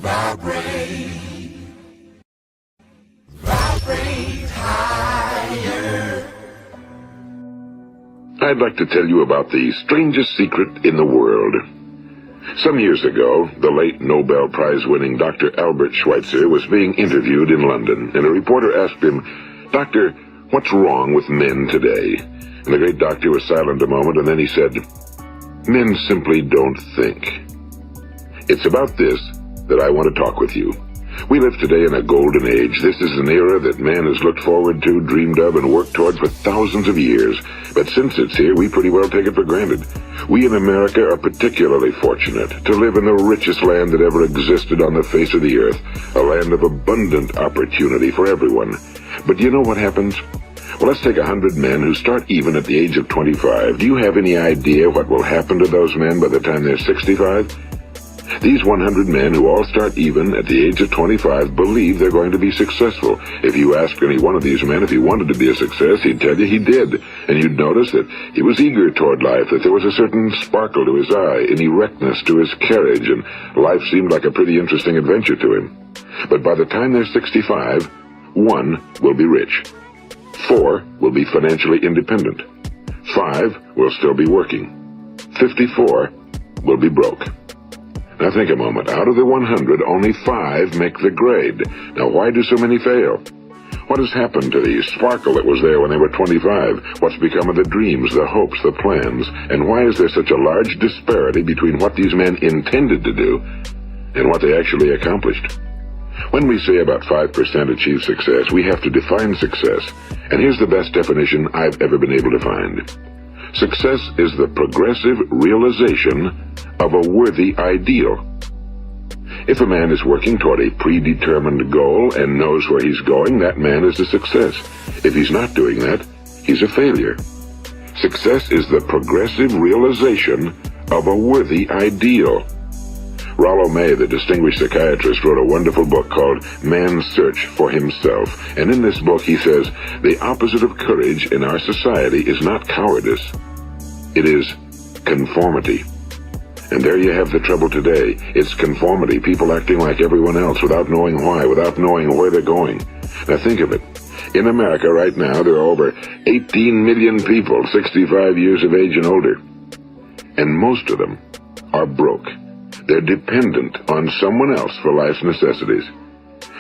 I'd like to tell you about the strangest secret in the world. Some years ago, the late Nobel Prize-winning Dr. Albert Schweitzer was being interviewed in London, and a reporter asked him, "Doctor, what's wrong with men today?" And the great doctor was silent a moment, and then he said, "Men simply don't think." It's about this that I want to talk with you. We live today in a golden age. This is an era that man has looked forward to, dreamed of, and worked toward for thousands of years. But since it's here, we pretty well take it for granted. We in America are particularly fortunate to live in the richest land that ever existed on the face of the earth, a land of abundant opportunity for everyone. But you know what happens? Well, let's take 100 men who start even at the age of 25. Do you have any idea what will happen to those men by the time they're 65? These 100 men who all start even at the age of 25 believe they're going to be successful. If you asked any one of these men if he wanted to be a success, he'd tell you he did. And you'd notice that he was eager toward life, that there was a certain sparkle to his eye, an erectness to his carriage, and life seemed like a pretty interesting adventure to him. But by the time they're 65, 1 will be rich. 4 will be financially independent. 5 will still be working. 54 will be broke. Now think a moment. Out of the 100, only 5 make the grade. Now why do so many fail? What has happened to the sparkle that was there when they were 25? What's become of the dreams, the hopes, the plans? And why is there such a large disparity between what these men intended to do and what they actually accomplished? When we say about 5% achieve success, we have to define success. And here's the best definition I've ever been able to find. Success is the progressive realization of a worthy ideal. If a man is working toward a predetermined goal and knows where he's going, that man is a success. If he's not doing that, he's a failure. Success is the progressive realization of a worthy ideal. Rollo May, the distinguished psychiatrist, wrote a wonderful book called Man's Search for Himself. And in this book he says, the opposite of courage in our society is not cowardice. It is conformity. And there you have the trouble today. It's conformity, people acting like everyone else without knowing why, without knowing where they're going. Now think of it. In America right now, there are over 18 million people 65 years of age and older. And most of them are broke. They're dependent on someone else for life's necessities.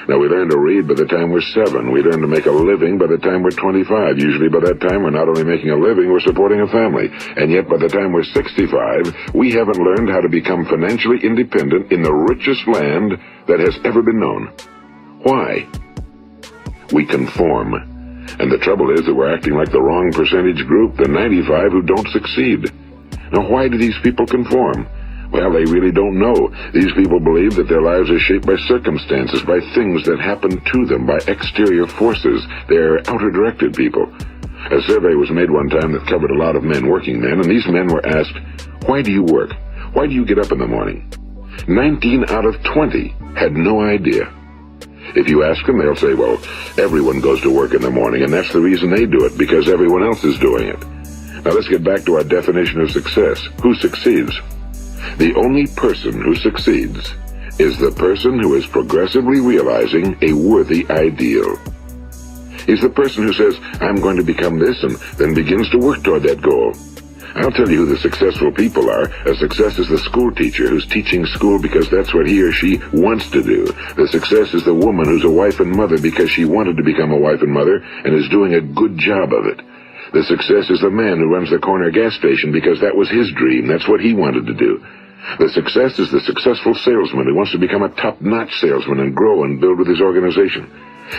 Now, we learn to read by the time we're 7. We learn to make a living by the time we're 25. Usually by that time, we're not only making a living, we're supporting a family. And yet, by the time we're 65, we haven't learned how to become financially independent in the richest land that has ever been known. Why? We conform. And the trouble is that we're acting like the wrong percentage group, the 95 who don't succeed. Now, why do these people conform? Well, they really don't know. These people believe that their lives are shaped by circumstances, by things that happen to them, by exterior forces. They're outer-directed people. A survey was made one time that covered a lot of men, working men, and these men were asked, why do you work? Why do you get up in the morning? 19 out of 20 had no idea. If you ask them, they'll say, well, everyone goes to work in the morning, and that's the reason they do it, because everyone else is doing it. Now let's get back to our definition of success. Who succeeds? The only person who succeeds is the person who is progressively realizing a worthy ideal. He's the person who says, I'm going to become this, and then begins to work toward that goal. I'll tell you who the successful people are. A success is the school teacher who's teaching school because that's what he or she wants to do. The success is the woman who's a wife and mother because she wanted to become a wife and mother and is doing a good job of it. The success is the man who runs the corner gas station because that was his dream. That's what he wanted to do. The success is the successful salesman who wants to become a top-notch salesman and grow and build with his organization.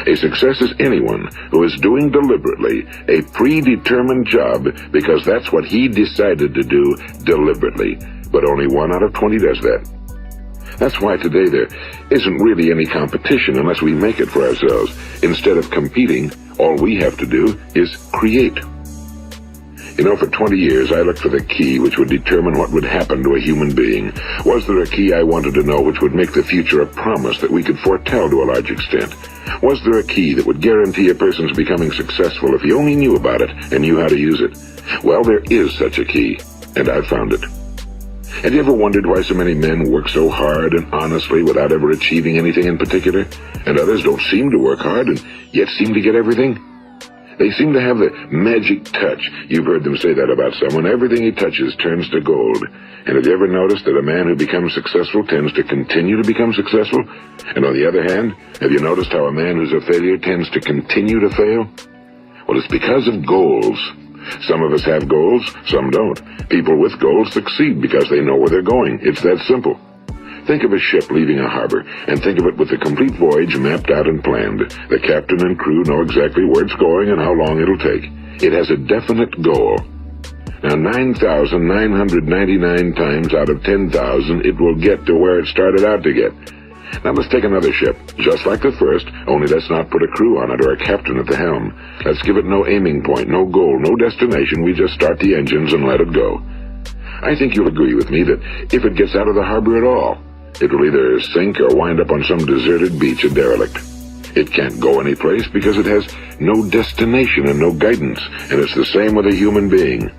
A success is anyone who is doing deliberately a predetermined job because that's what he decided to do deliberately. But only 1 out of 20 does that. That's why today there isn't really any competition unless we make it for ourselves. Instead of competing, all we have to do is create. You know, for 20 years, I looked for the key which would determine what would happen to a human being. Was there a key I wanted to know which would make the future a promise that we could foretell to a large extent? Was there a key that would guarantee a person's becoming successful if he only knew about it and knew how to use it? Well, there is such a key, and I've found it. Have you ever wondered why so many men work so hard and honestly without ever achieving anything in particular, and others don't seem to work hard and yet seem to get everything? They seem to have the magic touch. You've heard them say that about someone. Everything he touches turns to gold. And have you ever noticed that a man who becomes successful tends to continue to become successful? And on the other hand, have you noticed how a man who's a failure tends to continue to fail? Well, it's because of goals. Some of us have goals, some don't. People with goals succeed because they know where they're going. It's that simple. Think of a ship leaving a harbor, and think of it with the complete voyage mapped out and planned. The captain and crew know exactly where it's going and how long it'll take. It has a definite goal. Now, 9,999 times out of 10,000, it will get to where it started out to get. Now let's take another ship, just like the first, only let's not put a crew on it or a captain at the helm. Let's give it no aiming point, no goal, no destination. We just start the engines and let it go. I think you'll agree with me that if it gets out of the harbor at all, it will either sink or wind up on some deserted beach, a derelict. It can't go anyplace because it has no destination and no guidance, and it's the same with a human being.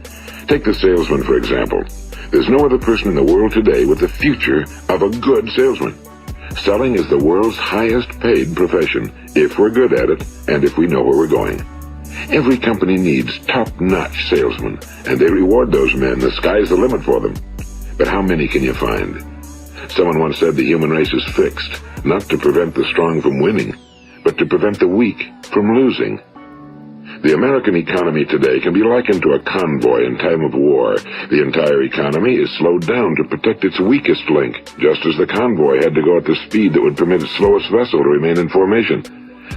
Take the salesman, for example. There's no other person in the world today with the future of a good salesman. Selling is the world's highest paid profession, if we're good at it and if we know where we're going. Every company needs top-notch salesmen, and they reward those men. The sky's the limit for them. But how many can you find? Someone once said the human race is fixed, not to prevent the strong from winning, but to prevent the weak from losing. The American economy today can be likened to a convoy in time of war. The entire economy is slowed down to protect its weakest link, just as the convoy had to go at the speed that would permit its slowest vessel to remain in formation.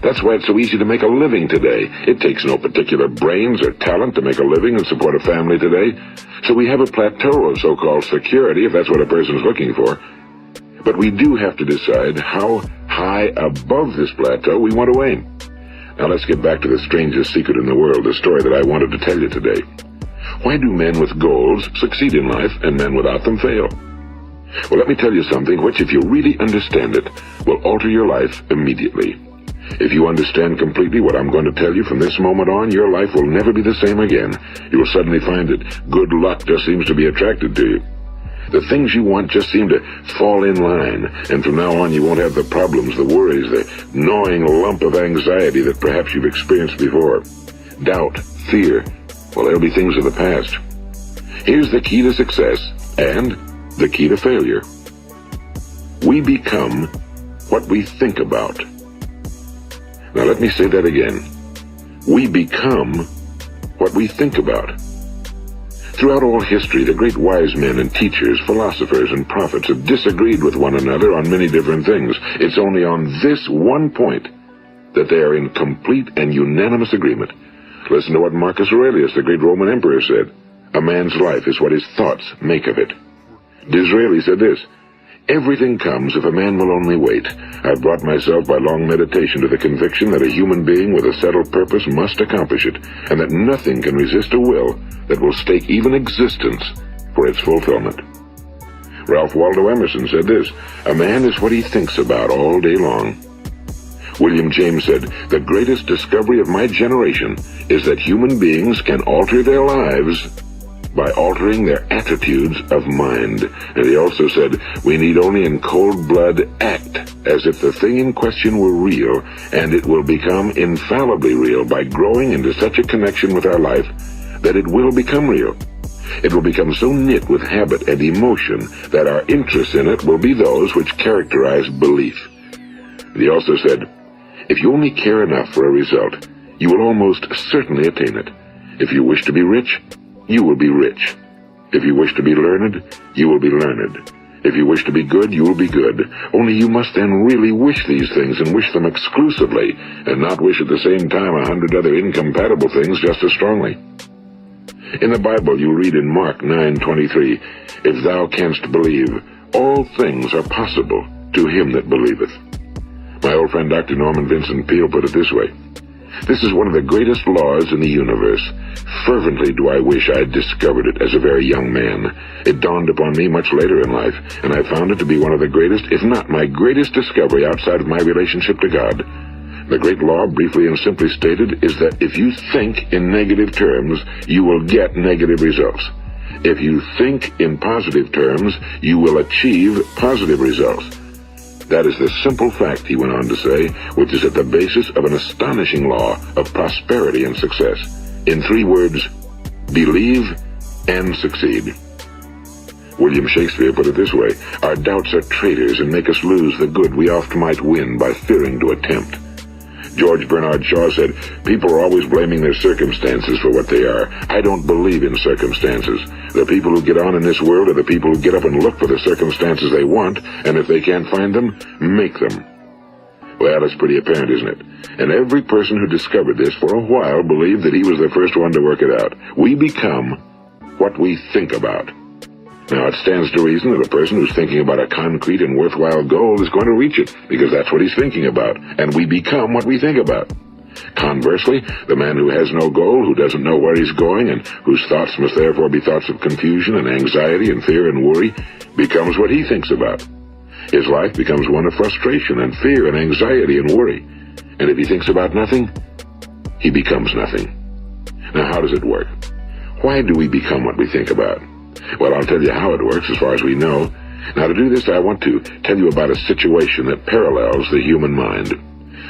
That's why it's so easy to make a living today. It takes no particular brains or talent to make a living and support a family today. So we have a plateau of so-called security, if that's what a person's looking for. But we do have to decide how high above this plateau we want to aim. Now let's get back to the strangest secret in the world, the story that I wanted to tell you today. Why do men with goals succeed in life and men without them fail? Well, let me tell you something which, if you really understand it, will alter your life immediately. If you understand completely what I'm going to tell you from this moment on, your life will never be the same again. You will suddenly find that good luck just seems to be attracted to you. The things you want just seem to fall in line, and from now on you won't have the problems, the worries, the gnawing lump of anxiety that perhaps you've experienced before. Doubt, fear, well, they'll be things of the past. Here's the key to success and the key to failure. We become what we think about. Now let me say that again. We become what we think about. Throughout all history, the great wise men and teachers, philosophers and prophets have disagreed with one another on many different things. It's only on this one point that they are in complete and unanimous agreement. Listen to what Marcus Aurelius, the great Roman emperor, said. A man's life is what his thoughts make of it. Disraeli said this. Everything comes if a man will only wait. I've brought myself by long meditation to the conviction that a human being with a settled purpose must accomplish it, and that nothing can resist a will that will stake even existence for its fulfillment. Ralph Waldo Emerson said this, a man is what he thinks about all day long. William James said, the greatest discovery of my generation is that human beings can alter their lives by altering their attitudes of mind. And he also said, we need only in cold blood act as if the thing in question were real, and it will become infallibly real by growing into such a connection with our life that it will become real. It will become so knit with habit and emotion that our interest in it will be those which characterize belief. And he also said, if you only care enough for a result, you will almost certainly attain it. If you wish to be rich, you will be rich. If you wish to be learned, you will be learned. If you wish to be good, you will be good. Only you must then really wish these things and wish them exclusively, and not wish at the same time 100 other incompatible things just as strongly. In the Bible, you read in Mark 9:23, if thou canst believe, all things are possible to him that believeth. My old friend Dr. Norman Vincent Peale put it this way, this is one of the greatest laws in the universe. Fervently do I wish I had discovered it as a very young man. It dawned upon me much later in life, and I found it to be one of the greatest, if not my greatest discovery outside of my relationship to God. The great law, briefly and simply stated, is that if you think in negative terms, you will get negative results. If you think in positive terms, you will achieve positive results. That is the simple fact, he went on to say, which is at the basis of an astonishing law of prosperity and success. In 3 words, believe and succeed. William Shakespeare put it this way: our doubts are traitors and make us lose the good we oft might win by fearing to attempt. George Bernard Shaw said, people are always blaming their circumstances for what they are. I don't believe in circumstances. The people who get on in this world are the people who get up and look for the circumstances they want, and if they can't find them, make them. Well, it's pretty apparent, isn't it? And every person who discovered this for a while believed that he was the first one to work it out. We become what we think about. Now, it stands to reason that a person who's thinking about a concrete and worthwhile goal is going to reach it, because that's what he's thinking about, and we become what we think about. Conversely, the man who has no goal, who doesn't know where he's going, and whose thoughts must therefore be thoughts of confusion and anxiety and fear and worry, becomes what he thinks about. His life becomes one of frustration and fear and anxiety and worry. And if he thinks about nothing, he becomes nothing. Now, how does it work? Why do we become what we think about? Well, I'll tell you how it works as far as we know. Now, to do this, I want to tell you about a situation that parallels the human mind.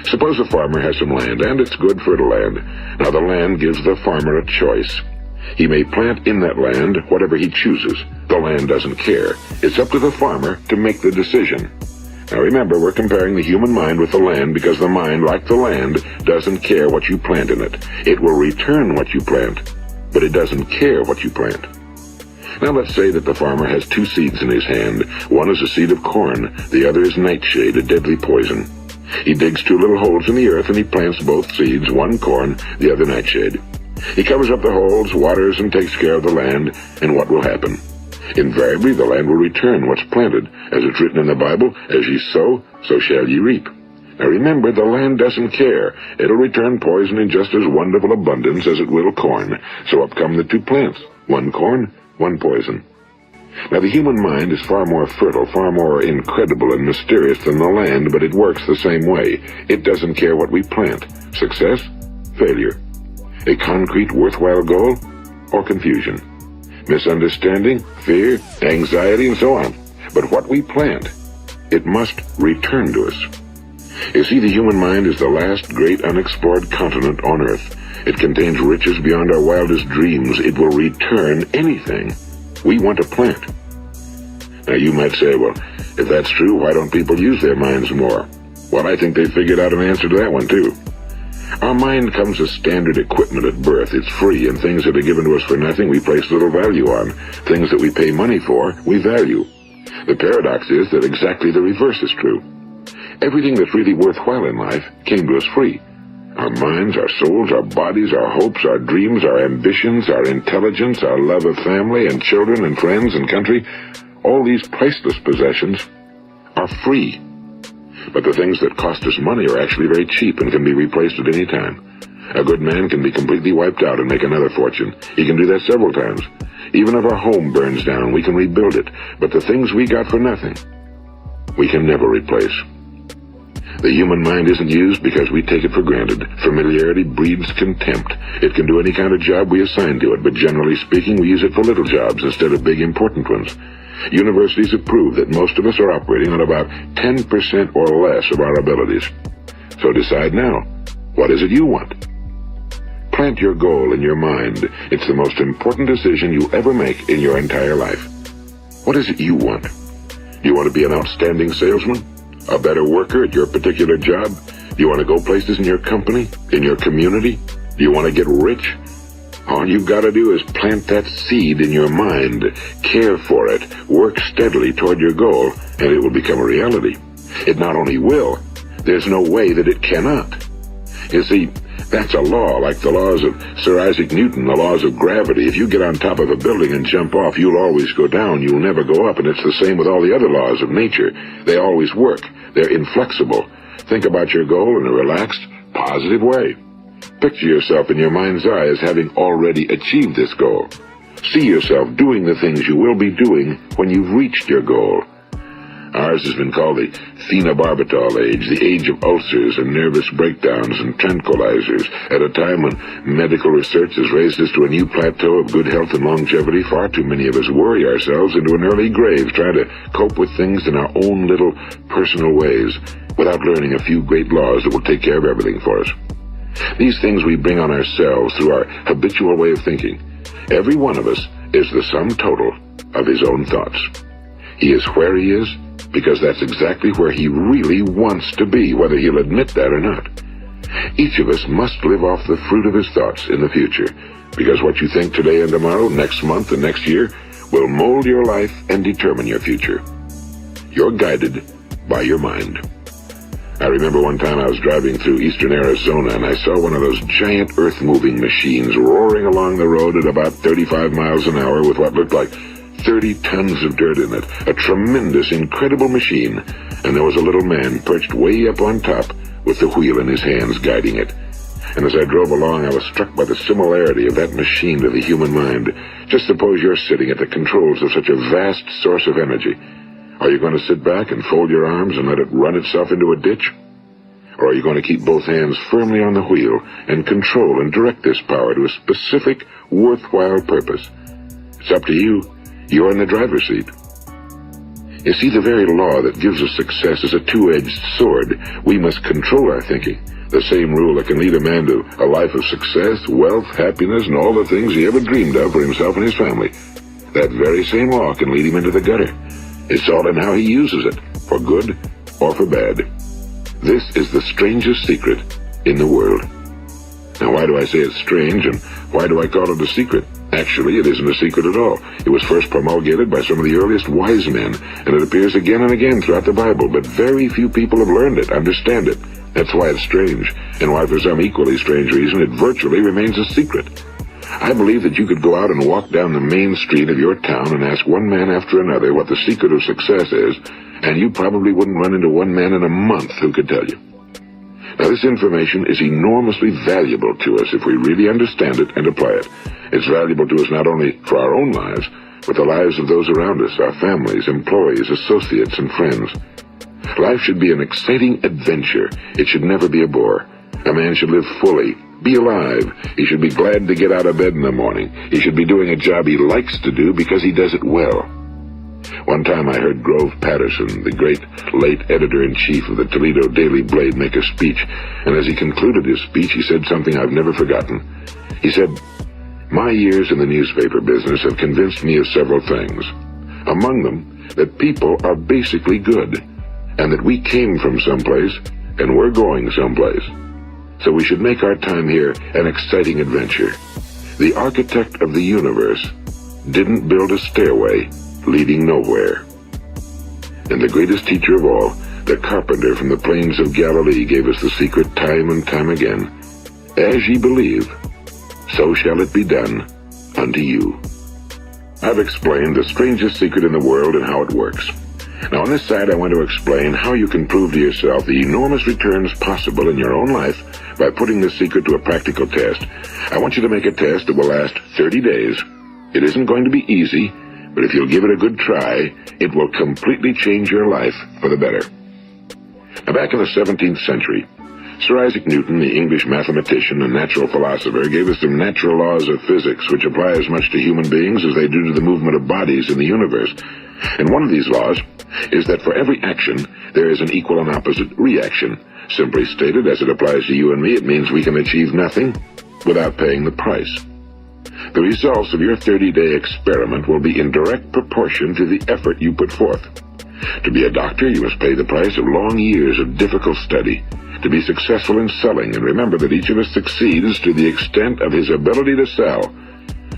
Suppose a farmer has some land, and it's good fertile land. Now, the land gives the farmer a choice. He may plant in that land whatever he chooses. The land doesn't care. It's up to the farmer to make the decision. Now, remember, we're comparing the human mind with the land because the mind, like the land, doesn't care what you plant in it. It will return what you plant, but it doesn't care what you plant. Now, let's say that the farmer has 2 seeds in his hand. One is a seed of corn. The other is nightshade, a deadly poison. He digs 2 little holes in the earth and he plants both seeds, one corn, the other nightshade. He covers up the holes, waters, and takes care of the land, and what will happen? Invariably, the land will return what's planted. As it's written in the Bible, as ye sow, so shall ye reap. Now remember, the land doesn't care. It'll return poison in just as wonderful abundance as it will corn. So up come the 2 plants, one corn, one poison. Now, the human mind is far more fertile, far more incredible and mysterious than the land, but it works the same way. It doesn't care what we plant. Success, failure. A concrete, worthwhile goal, or confusion. Misunderstanding, fear, anxiety, and so on. But what we plant, it must return to us. You see, the human mind is the last great unexplored continent on Earth. It contains riches beyond our wildest dreams. It will return anything we want to plant. Now, you might say, well, if that's true, why don't people use their minds more? Well, I think they figured out an answer to that one, too. Our mind comes as standard equipment at birth. It's free, and things that are given to us for nothing we place little value on. Things that we pay money for, we value. The paradox is that exactly the reverse is true. Everything that's really worthwhile in life came to us free. Our minds, our souls, our bodies, our hopes, our dreams, our ambitions, our intelligence, our love of family and children and friends and country, all these priceless possessions are free. But the things that cost us money are actually very cheap and can be replaced at any time. A good man can be completely wiped out and make another fortune. He can do that several times. Even if our home burns down, we can rebuild it. But the things we got for nothing, we can never replace. The human mind isn't used because we take it for granted. Familiarity breeds contempt. It can do any kind of job we assign to it, but generally speaking, we use it for little jobs instead of big, important ones. Universities have proved that most of us are operating on about 10% or less of our abilities. So decide now, what is it you want? Plant your goal in your mind. It's the most important decision you'll ever make in your entire life. What is it you want? Do you want to be an outstanding salesman? A better worker at your particular job? Do you want to go places in your company? In your community? Do you want to get rich? All you've got to do is plant that seed in your mind, care for it, work steadily toward your goal, and it will become a reality. It not only will, there's no way that it cannot. You see, that's a law, like the laws of Sir Isaac Newton, the laws of gravity. If you get on top of a building and jump off, you'll always go down. You'll never go up, and it's the same with all the other laws of nature. They always work. They're inflexible. Think about your goal in a relaxed, positive way. Picture yourself in your mind's eye as having already achieved this goal. See yourself doing the things you will be doing when you've reached your goal. Ours has been called the phenobarbital age, the age of ulcers and nervous breakdowns and tranquilizers. At a time when medical research has raised us to a new plateau of good health and longevity, far too many of us worry ourselves into an early grave trying to cope with things in our own little personal ways without learning a few great laws that will take care of everything for us. These things we bring on ourselves through our habitual way of thinking. Every one of us is the sum total of his own thoughts. He is where he is because that's exactly where he really wants to be, whether he'll admit that or not. Each of us must live off the fruit of his thoughts in the future, because what you think today and tomorrow, next month and next year, will mold your life and determine your future. You're guided by your mind. I remember one time I was driving through eastern Arizona and I saw one of those giant earth-moving machines roaring along the road at about 35 miles an hour with what looked like 30 tons of dirt in it. A tremendous, incredible machine. And there was a little man perched way up on top with the wheel in his hands guiding it. And as I drove along, I was struck by the similarity of that machine to the human mind. Just suppose you're sitting at the controls of such a vast source of energy. Are you going to sit back and fold your arms and let it run itself into a ditch? Or are you going to keep both hands firmly on the wheel and control and direct this power to a specific, worthwhile purpose? It's up to you. You're in the driver's seat. You see, the very law that gives us success is a two-edged sword. We must control our thinking. The same rule that can lead a man to a life of success, wealth, happiness, and all the things he ever dreamed of for himself and his family. That very same law can lead him into the gutter. It's all in how he uses it, for good or for bad. This is the strangest secret in the world. Now, why do I say it's strange, and why do I call it a secret? Actually, it isn't a secret at all. It was first promulgated by some of the earliest wise men, and it appears again and again throughout the Bible, but very few people have learned it, understand it. That's why it's strange, and why for some equally strange reason it virtually remains a secret. I believe that you could go out and walk down the main street of your town and ask one man after another what the secret of success is, and you probably wouldn't run into one man in a month who could tell you. Now, this information is enormously valuable to us if we really understand it and apply it. It's valuable to us not only for our own lives, but the lives of those around us, our families, employees, associates, and friends. Life should be an exciting adventure. It should never be a bore. A man should live fully, be alive. He should be glad to get out of bed in the morning. He should be doing a job he likes to do because he does it well. One time I heard Grove Patterson, the great late editor-in-chief of the Toledo Daily Blade, make a speech, and as he concluded his speech, he said something I've never forgotten. He said, "My years in the newspaper business have convinced me of several things. Among them, that people are basically good, and that we came from someplace, and we're going someplace. So we should make our time here an exciting adventure. The architect of the universe didn't build a stairway leading nowhere." And the greatest teacher of all, the carpenter from the plains of Galilee, gave us the secret time and time again. As ye believe, so shall it be done unto you. I've explained the strangest secret in the world and how it works. Now, on this side, I want to explain how you can prove to yourself the enormous returns possible in your own life by putting this secret to a practical test. I want you to make a test that will last 30 days. It isn't going to be easy, but if you'll give it a good try, it will completely change your life for the better. Now, back in the 17th century, Sir Isaac Newton, the English mathematician and natural philosopher, gave us some natural laws of physics which apply as much to human beings as they do to the movement of bodies in the universe. And one of these laws is that for every action, there is an equal and opposite reaction. Simply stated, as it applies to you and me, it means we can achieve nothing without paying the price. The results of your 30-day experiment will be in direct proportion to the effort you put forth. To be a doctor, you must pay the price of long years of difficult study. To be successful in selling, and remember that each of us succeeds to the extent of his ability to sell.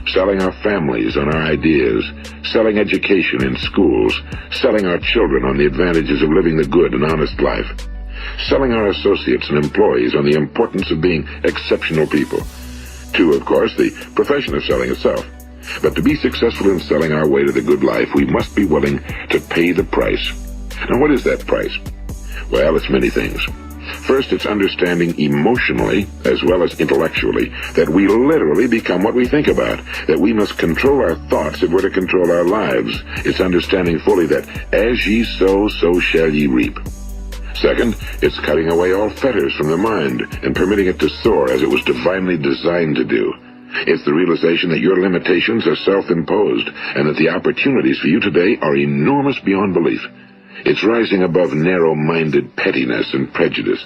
Selling our families on our ideas, selling education in schools, selling our children on the advantages of living the good and honest life, selling our associates and employees on the importance of being exceptional people. To, of course, the profession of selling itself. But to be successful in selling our way to the good life, we must be willing to pay the price. Now, what is that price? Well, it's many things. First, it's understanding emotionally, as well as intellectually, that we literally become what we think about, that we must control our thoughts if we're to control our lives. It's understanding fully that as ye sow, so shall ye reap. Second, it's cutting away all fetters from the mind and permitting it to soar as it was divinely designed to do. It's the realization that your limitations are self-imposed and that the opportunities for you today are enormous beyond belief. It's rising above narrow-minded pettiness and prejudice.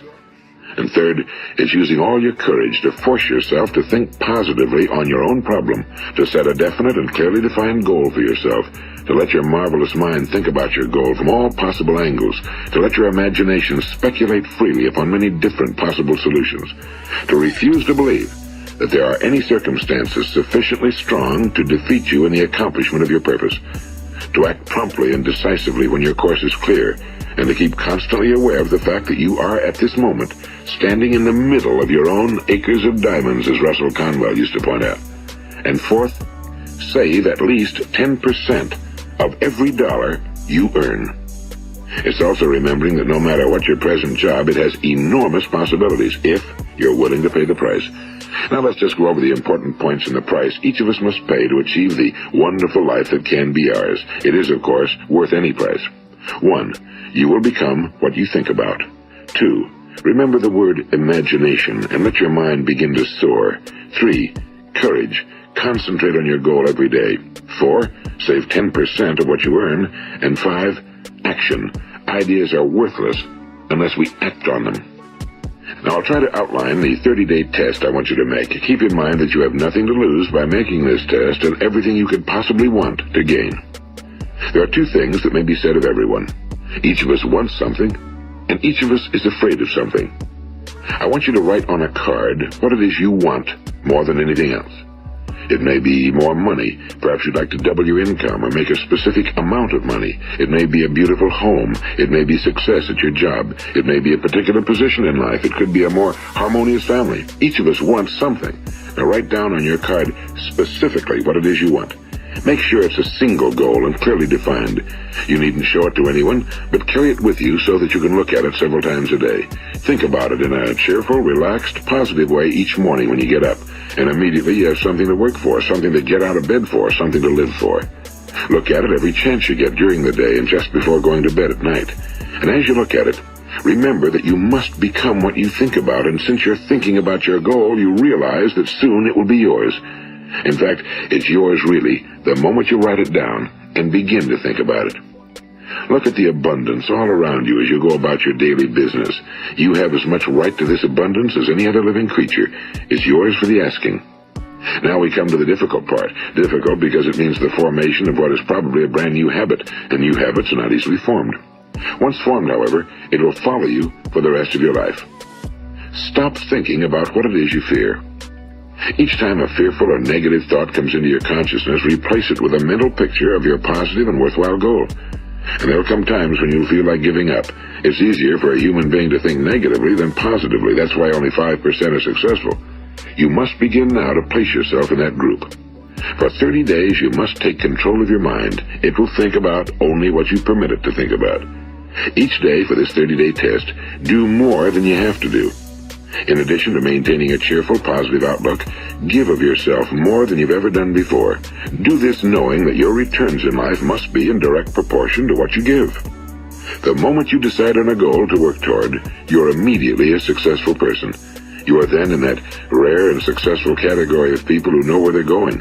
And third, it's using all your courage to force yourself to think positively on your own problem, to set a definite and clearly defined goal for yourself, to let your marvelous mind think about your goal from all possible angles, to let your imagination speculate freely upon many different possible solutions, to refuse to believe that there are any circumstances sufficiently strong to defeat you in the accomplishment of your purpose, to act promptly and decisively when your course is clear, and to keep constantly aware of the fact that you are, at this moment, standing in the middle of your own acres of diamonds, as Russell Conwell used to point out. And fourth, save at least 10% of every dollar you earn. It's also remembering that no matter what your present job, it has enormous possibilities if you're willing to pay the price. Now let's just go over the important points in the price each of us must pay to achieve the wonderful life that can be ours. It is, of course, worth any price. 1. You will become what you think about. 2. Remember the word imagination and let your mind begin to soar. 3. Courage. Concentrate on your goal every day. 4. Save 10% of what you earn. And 5. Action. Ideas are worthless unless we act on them. Now I'll try to outline the 30-day test I want you to make. Keep in mind that you have nothing to lose by making this test and everything you could possibly want to gain. There are 2 things that may be said of everyone. Each of us wants something, and each of us is afraid of something. I want you to write on a card what it is you want more than anything else. It may be more money. Perhaps you'd like to double your income or make a specific amount of money. It may be a beautiful home. It may be success at your job. It may be a particular position in life. It could be a more harmonious family. Each of us wants something. Now write down on your card specifically what it is you want. Make sure it's a single goal and clearly defined. You needn't show it to anyone, but carry it with you so that you can look at it several times a day. Think about it in a cheerful, relaxed, positive way each morning when you get up. And immediately you have something to work for, something to get out of bed for, something to live for. Look at it every chance you get during the day and just before going to bed at night. And as you look at it, remember that you must become what you think about, and since you're thinking about your goal, you realize that soon it will be yours. In fact, it's yours really the moment you write it down and begin to think about it. Look at the abundance all around you as you go about your daily business. You have as much right to this abundance as any other living creature. It's yours for the asking. Now we come to the difficult part. Difficult because it means the formation of what is probably a brand new habit, and new habits are not easily formed. Once formed, however, it will follow you for the rest of your life. Stop thinking about what it is you fear. Each time a fearful or negative thought comes into your consciousness, replace it with a mental picture of your positive and worthwhile goal. And there'll come times when you'll feel like giving up. It's easier for a human being to think negatively than positively. That's why only 5% are successful. You must begin now to place yourself in that group. For 30 days, you must take control of your mind. It will think about only what you permit it to think about. Each day for this 30-day test, do more than you have to do. In addition to maintaining a cheerful, positive outlook, give of yourself more than you've ever done before. Do this knowing that your returns in life must be in direct proportion to what you give. The moment you decide on a goal to work toward, you're immediately a successful person. You are then in that rare and successful category of people who know where they're going.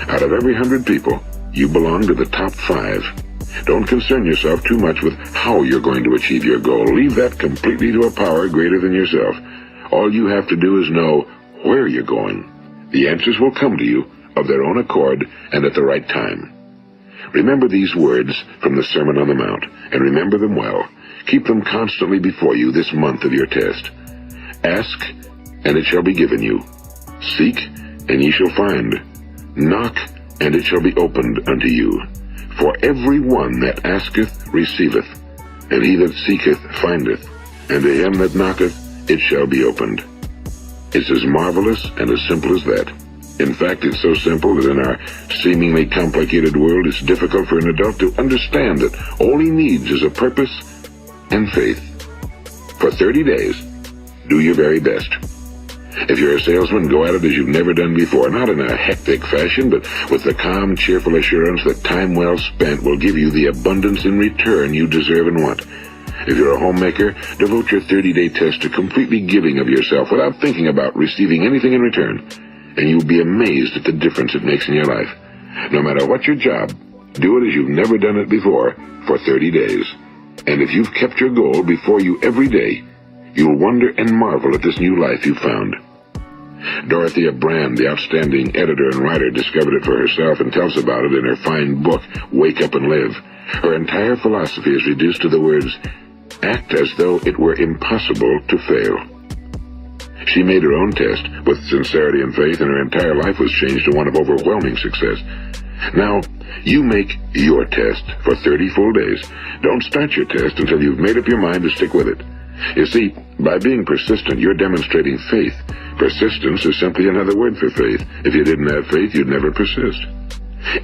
Out of every 100 people, you belong to the top 5. Don't concern yourself too much with how you're going to achieve your goal. Leave that completely to a power greater than yourself. All you have to do is know where you're going. The answers will come to you of their own accord and at the right time. Remember these words from the Sermon on the Mount, and remember them well. Keep them constantly before you this month of your test. Ask, and it shall be given you. Seek, and ye shall find. Knock, and it shall be opened unto you. For every one that asketh receiveth, and he that seeketh findeth, and to him that knocketh it shall be opened. It's as marvelous and as simple as that. In fact, it's so simple that in our seemingly complicated world, it's difficult for an adult to understand that all he needs is a purpose and faith. For 30 days, do your very best. If you're a salesman, go at it as you've never done before, not in a hectic fashion, but with the calm, cheerful assurance that time well spent will give you the abundance in return you deserve and want. If you're a homemaker, devote your 30-day test to completely giving of yourself without thinking about receiving anything in return, and you'll be amazed at the difference it makes in your life. No matter what your job, do it as you've never done it before for 30 days. And if you've kept your goal before you every day, you'll wonder and marvel at this new life you've found. Dorothea Brand, the outstanding editor and writer, discovered it for herself and tells about it in her fine book, Wake Up and Live. Her entire philosophy is reduced to the words, act as though it were impossible to fail. She made her own test with sincerity and faith, and her entire life was changed to one of overwhelming success. Now, you make your test for 30 full days. Don't start your test until you've made up your mind to stick with it. You see, by being persistent, you're demonstrating faith. Persistence is simply another word for faith. If you didn't have faith, you'd never persist.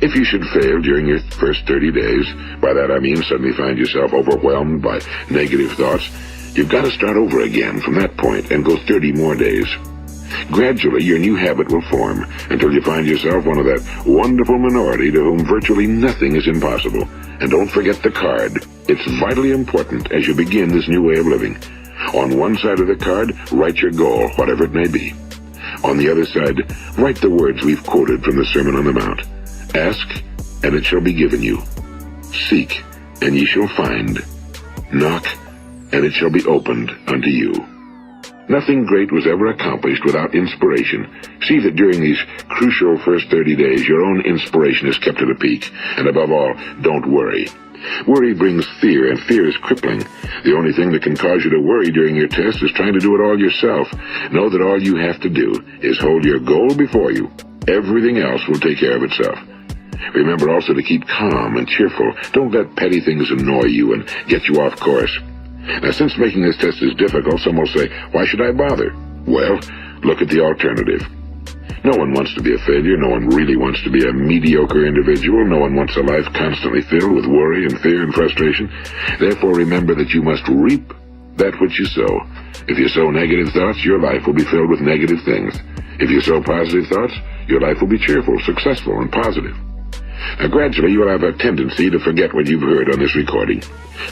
If you should fail during your first 30 days, by that I mean suddenly find yourself overwhelmed by negative thoughts, you've got to start over again from that point and go 30 more days. Gradually, your new habit will form until you find yourself one of that wonderful minority to whom virtually nothing is impossible. And don't forget the card. It's vitally important as you begin this new way of living. On one side of the card, write your goal, whatever it may be. On the other side, write the words we've quoted from the Sermon on the Mount. Ask, and it shall be given you. Seek, and ye shall find. Knock, and it shall be opened unto you. Nothing great was ever accomplished without inspiration. See that during these crucial first 30 days, your own inspiration is kept at a peak. And above all, don't worry. Worry brings fear, and fear is crippling. The only thing that can cause you to worry during your test is trying to do it all yourself. Know that all you have to do is hold your goal before you. Everything else will take care of itself. Remember also to keep calm and cheerful. Don't let petty things annoy you and get you off course. Now, since making this test is difficult, some will say, why should I bother? Well, look at the alternative. No one wants to be a failure. No one really wants to be a mediocre individual. No one wants a life constantly filled with worry and fear and frustration. Therefore, remember that you must reap that which you sow. If you sow negative thoughts, your life will be filled with negative things. If you sow positive thoughts, your life will be cheerful, successful, and positive. Now, gradually, you will have a tendency to forget what you've heard on this recording.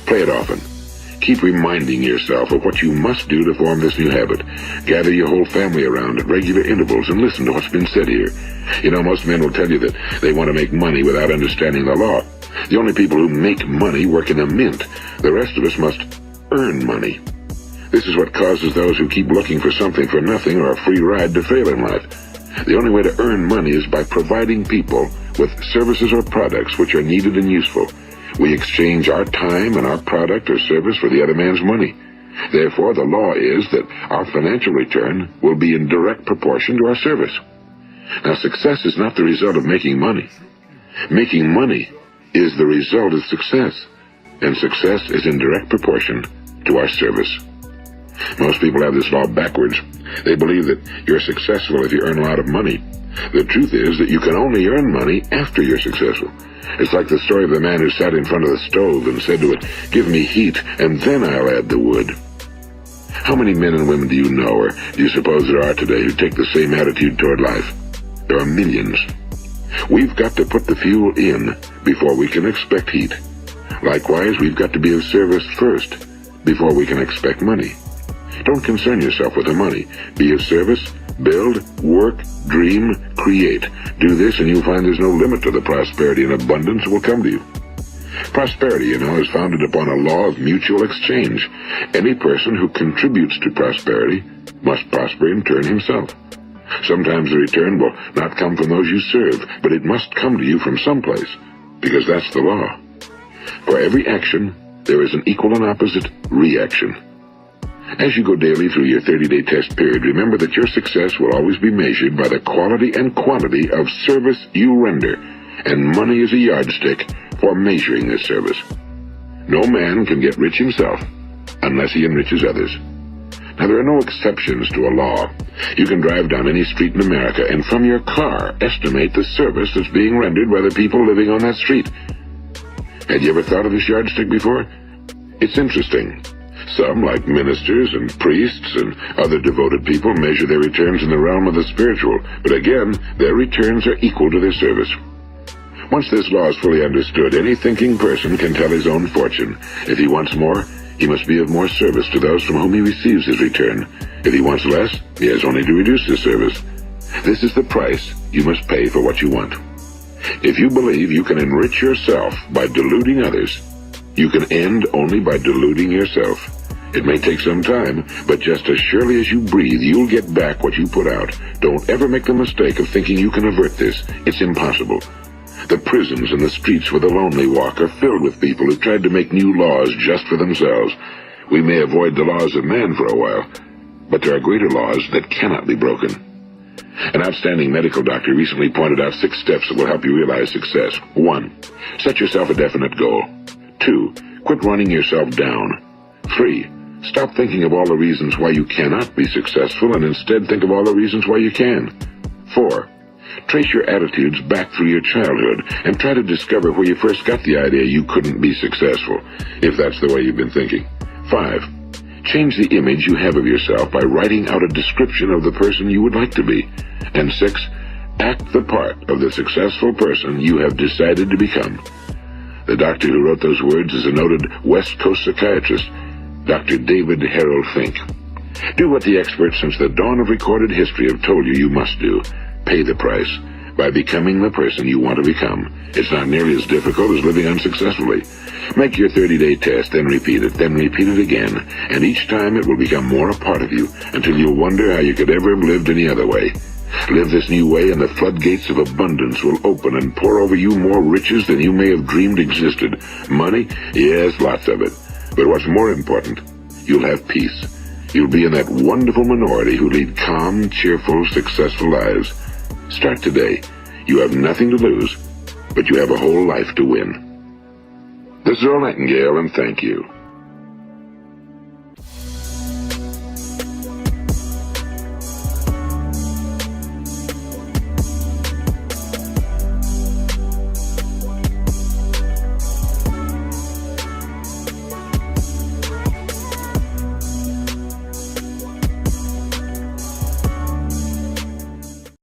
Play it often. Keep reminding yourself of what you must do to form this new habit. Gather your whole family around at regular intervals and listen to what's been said here. You know, most men will tell you that they want to make money without understanding the law. The only people who make money work in a mint. The rest of us must earn money. This is what causes those who keep looking for something for nothing or a free ride to fail in life. The only way to earn money is by providing people with services or products which are needed and useful. We exchange our time and our product or service for the other man's money. Therefore, the law is that our financial return will be in direct proportion to our service. Now, success is not the result of making money. Making money is the result of success, and success is in direct proportion to our service. Most people have this law backwards. They believe that you're successful if you earn a lot of money. The truth is that you can only earn money after you're successful. It's like the story of the man who sat in front of the stove and said to it, "Give me heat, and then I'll add the wood." How many men and women do you know, or do you suppose there are today, who take the same attitude toward life? There are millions. We've got to put the fuel in before we can expect heat. Likewise, we've got to be of service first before we can expect money. Don't concern yourself with the money. Be of service, build, work, dream, create. Do this and you'll find there's no limit to the prosperity and abundance that will come to you. Prosperity, you know, is founded upon a law of mutual exchange. Any person who contributes to prosperity must prosper in turn himself. Sometimes the return will not come from those you serve, but it must come to you from someplace, because that's the law. For every action, there is an equal and opposite reaction. As you go daily through your 30-day test period, remember that your success will always be measured by the quality and quantity of service you render, and money is a yardstick for measuring this service. No man can get rich himself unless he enriches others. Now, there are no exceptions to a law. You can drive down any street in America and from your car estimate the service that's being rendered by the people living on that street. Had you ever thought of this yardstick before? It's interesting. Some, like ministers and priests and other devoted people, measure their returns in the realm of the spiritual, but again, their returns are equal to their service. Once this law is fully understood, any thinking person can tell his own fortune. If he wants more, he must be of more service to those from whom he receives his return. If he wants less, he has only to reduce his service. This is the price you must pay for what you want. If you believe you can enrich yourself by deluding others, you can end only by deluding yourself. It may take some time, but just as surely as you breathe, you'll get back what you put out. Don't ever make the mistake of thinking you can avert this. It's impossible. The prisons and the streets where the lonely walk are filled with people who've tried to make new laws just for themselves. We may avoid the laws of man for a while, but there are greater laws that cannot be broken. An outstanding medical doctor recently pointed out 6 steps that will help you realize success. 1. Set yourself a definite goal. 2. Quit running yourself down. 3. Stop thinking of all the reasons why you cannot be successful and instead think of all the reasons why you can. 4. Trace your attitudes back through your childhood and try to discover where you first got the idea you couldn't be successful, if that's the way you've been thinking. 5. Change the image you have of yourself by writing out a description of the person you would like to be. And 6. Act the part of the successful person you have decided to become. The doctor who wrote those words is a noted West Coast psychiatrist, Dr. David Harold Fink. Do what the experts since the dawn of recorded history have told you you must do. Pay the price by becoming the person you want to become. It's not nearly as difficult as living unsuccessfully. Make your 30-day test, then repeat it again, and each time it will become more a part of you until you'll wonder how you could ever have lived any other way. Live this new way and the floodgates of abundance will open and pour over you more riches than you may have dreamed existed. Money? Yes, lots of it. But what's more important, you'll have peace. You'll be in that wonderful minority who lead calm, cheerful, successful lives. Start today. You have nothing to lose, but you have a whole life to win. This is Earl Nightingale, and thank you.